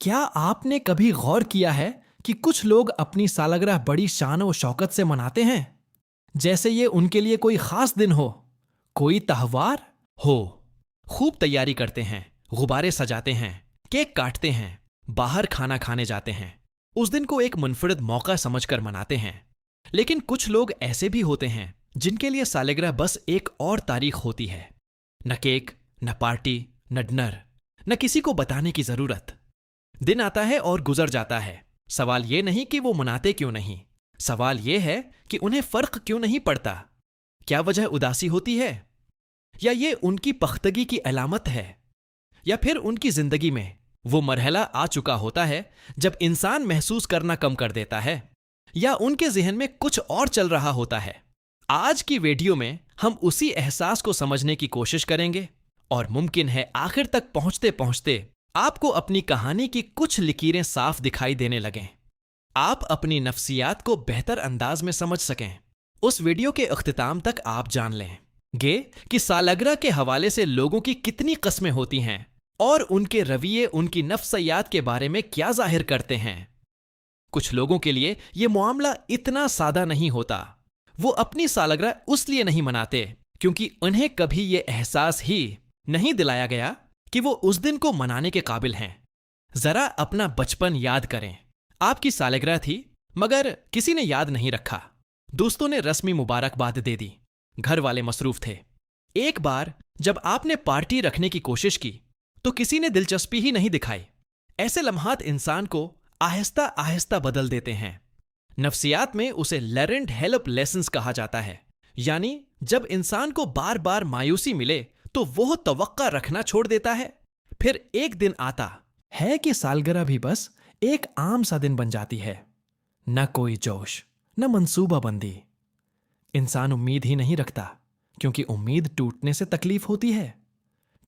क्या आपने कभी गौर किया है कि कुछ लोग अपनी सालगिरह बड़ी शान और शौकत से मनाते हैं, जैसे ये उनके लिए कोई खास दिन हो, कोई त्योहार हो। खूब तैयारी करते हैं, गुब्बारे सजाते हैं, केक काटते हैं, बाहर खाना खाने जाते हैं। उस दिन को एक मुनफरिद मौका समझकर मनाते हैं। लेकिन कुछ लोग ऐसे भी होते हैं जिनके लिए सालगिरह बस एक और तारीख होती है। न केक, न पार्टी, न डिनर, न किसी को बताने की जरूरत। दिन आता है और गुजर जाता है। सवाल ये नहीं कि वो मनाते क्यों नहीं, सवाल ये है कि उन्हें फर्क क्यों नहीं पड़ता। क्या वजह उदासी होती है, या ये उनकी पख्तगी की अलामत है, या फिर उनकी जिंदगी में वो मरहला आ चुका होता है जब इंसान महसूस करना कम कर देता है, या उनके जहन में कुछ और चल रहा होता है। आज की वीडियो में हम उसी एहसास को समझने की कोशिश करेंगे और मुमकिन है आखिर तक पहुंचते पहुंचते आपको अपनी कहानी की कुछ लकीरें साफ दिखाई देने लगें। आप अपनी नफ्सियात को बेहतर अंदाज में समझ सकें। उस वीडियो के अख्तिताम तक आप जान लेंगे कि सालगिरह के हवाले से लोगों की कितनी कस्में होती हैं और उनके रवैये उनकी नफ्सियात के बारे में क्या जाहिर करते हैं। कुछ लोगों के लिए यह मामला इतना सादा नहीं होता। वो अपनी सालगिरह उसलिए नहीं मनाते क्योंकि उन्हें कभी यह एहसास ही नहीं दिलाया गया कि वो उस दिन को मनाने के काबिल हैं। जरा अपना बचपन याद करें। आपकी सालगिरह थी मगर किसी ने याद नहीं रखा। दोस्तों ने रस्मी मुबारकबाद दे दी, घर वाले मसरूफ थे। एक बार जब आपने पार्टी रखने की कोशिश की तो किसी ने दिलचस्पी ही नहीं दिखाई। ऐसे लम्हात इंसान को आहिस्ता आहिस्ता बदल देते हैं। नफ्सियात में उसे लर्न्ड हेल्प लेसन्स कहा जाता है, यानी जब इंसान को बार बार मायूसी मिले तो वो तवक्का रखना छोड़ देता है। फिर एक दिन आता है कि सालगिरह भी बस एक आम सा दिन बन जाती है। न कोई जोश, न मंसूबाबंदी। इंसान उम्मीद ही नहीं रखता क्योंकि उम्मीद टूटने से तकलीफ होती है।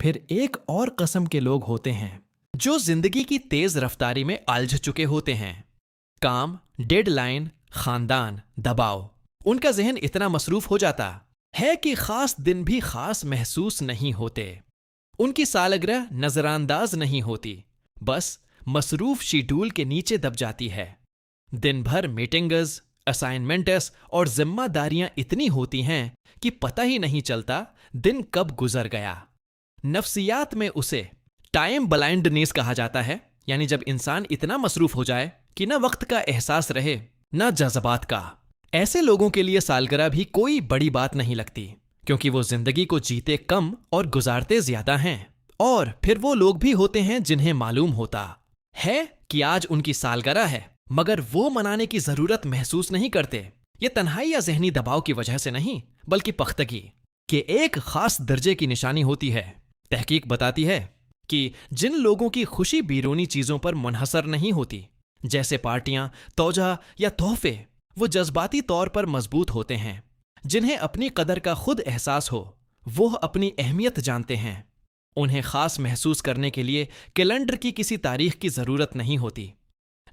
फिर एक और किस्म के लोग होते हैं जो जिंदगी की तेज रफ्तारी में उलझ चुके होते हैं। काम, डेडलाइन, खानदान, दबाव, उनका जहन इतना मसरूफ हो जाता है कि खास दिन भी खास महसूस नहीं होते। उनकी सालगिरह नजरअंदाज नहीं होती, बस मसरूफ शेड्यूल के नीचे दब जाती है। दिन भर मीटिंग्स, असाइनमेंट्स और जिम्मेदारियां इतनी होती हैं कि पता ही नहीं चलता दिन कब गुजर गया। नफ्सियात में उसे टाइम ब्लाइंडनेस कहा जाता है, यानी जब इंसान इतना मसरूफ हो जाए कि न वक्त का एहसास रहे न जज्बात का। ऐसे लोगों के लिए सालगिरह भी कोई बड़ी बात नहीं लगती क्योंकि वो जिंदगी को जीते कम और गुजारते ज्यादा हैं। और फिर वो लोग भी होते हैं जिन्हें मालूम होता है कि आज उनकी सालगिरह है मगर वो मनाने की जरूरत महसूस नहीं करते। ये तन्हाई या जहनी दबाव की वजह से नहीं बल्कि पख्तगी के एक खास दर्जे की निशानी होती है। तहकीक बताती है कि जिन लोगों की खुशी बैरूनी चीजों पर मुनहसर नहीं होती, जैसे पार्टियां, तोजा या तोहफे, वो जज्बाती तौर पर मजबूत होते हैं। जिन्हें अपनी कदर का खुद एहसास हो, वो अपनी अहमियत जानते हैं। उन्हें खास महसूस करने के लिए कैलेंडर की किसी तारीख की जरूरत नहीं होती।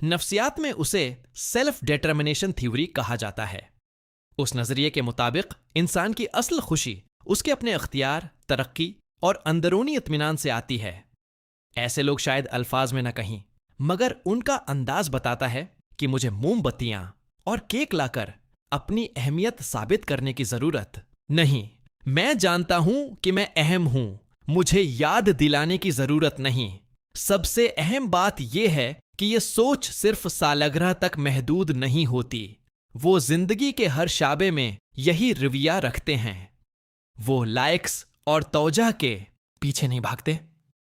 नफ्सियात में उसे सेल्फ डिटर्मिनेशन थ्योरी कहा जाता है। उस नजरिए के मुताबिक इंसान की असल खुशी उसके अपने अख्तियार, तरक्की और अंदरूनी इत्मीनान से आती है। ऐसे लोग शायद अल्फाज में न कहीं मगर उनका अंदाज बताता है कि मुझे मोमबत्तियां और केक लाकर अपनी अहमियत साबित करने की जरूरत नहीं। मैं जानता हूं कि मैं अहम हूं, मुझे याद दिलाने की जरूरत नहीं। सबसे अहम बात यह है कि यह सोच सिर्फ सालगिरह तक महदूद नहीं होती। वो जिंदगी के हर शाबे में यही रवैया रखते हैं। वो लाइक्स और तौजा के पीछे नहीं भागते।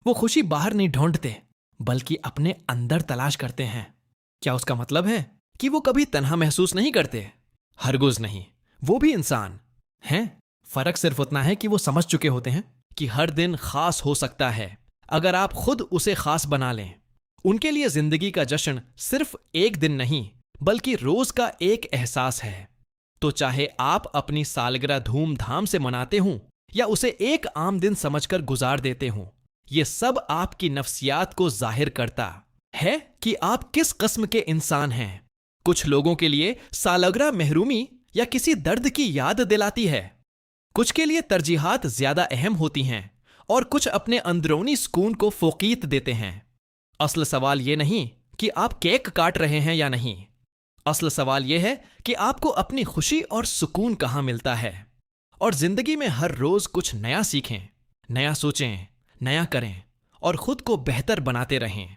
वो खुशी बाहर नहीं ढूंढते बल्कि अपने अंदर तलाश करते हैं। क्या उसका मतलब है कि वो कभी तन्हा महसूस नहीं करते? हरगिज़ नहीं, वो भी इंसान हैं। फर्क सिर्फ उतना है कि वो समझ चुके होते हैं कि हर दिन खास हो सकता है अगर आप खुद उसे खास बना लें। उनके लिए जिंदगी का जश्न सिर्फ एक दिन नहीं बल्कि रोज का एक एहसास है। तो चाहे आप अपनी सालगिरह धूमधाम से मनाते हों या उसे एक आम दिन समझकर गुजार देते हों, ये सब आपकी नफ्सियात को जाहिर करता है कि आप किस किस्म के इंसान हैं। कुछ लोगों के लिए सालगिरह महरूमी या किसी दर्द की याद दिलाती है, कुछ के लिए तरजीहात ज्यादा अहम होती हैं और कुछ अपने अंदरूनी सुकून को फोकीत देते हैं। असल सवाल ये नहीं कि आप केक काट रहे हैं या नहीं। असल सवाल यह है कि आपको अपनी खुशी और सुकून कहाँ मिलता है। और जिंदगी में हर रोज कुछ नया सीखें, नया सोचें, नया करें और खुद को बेहतर बनाते रहें।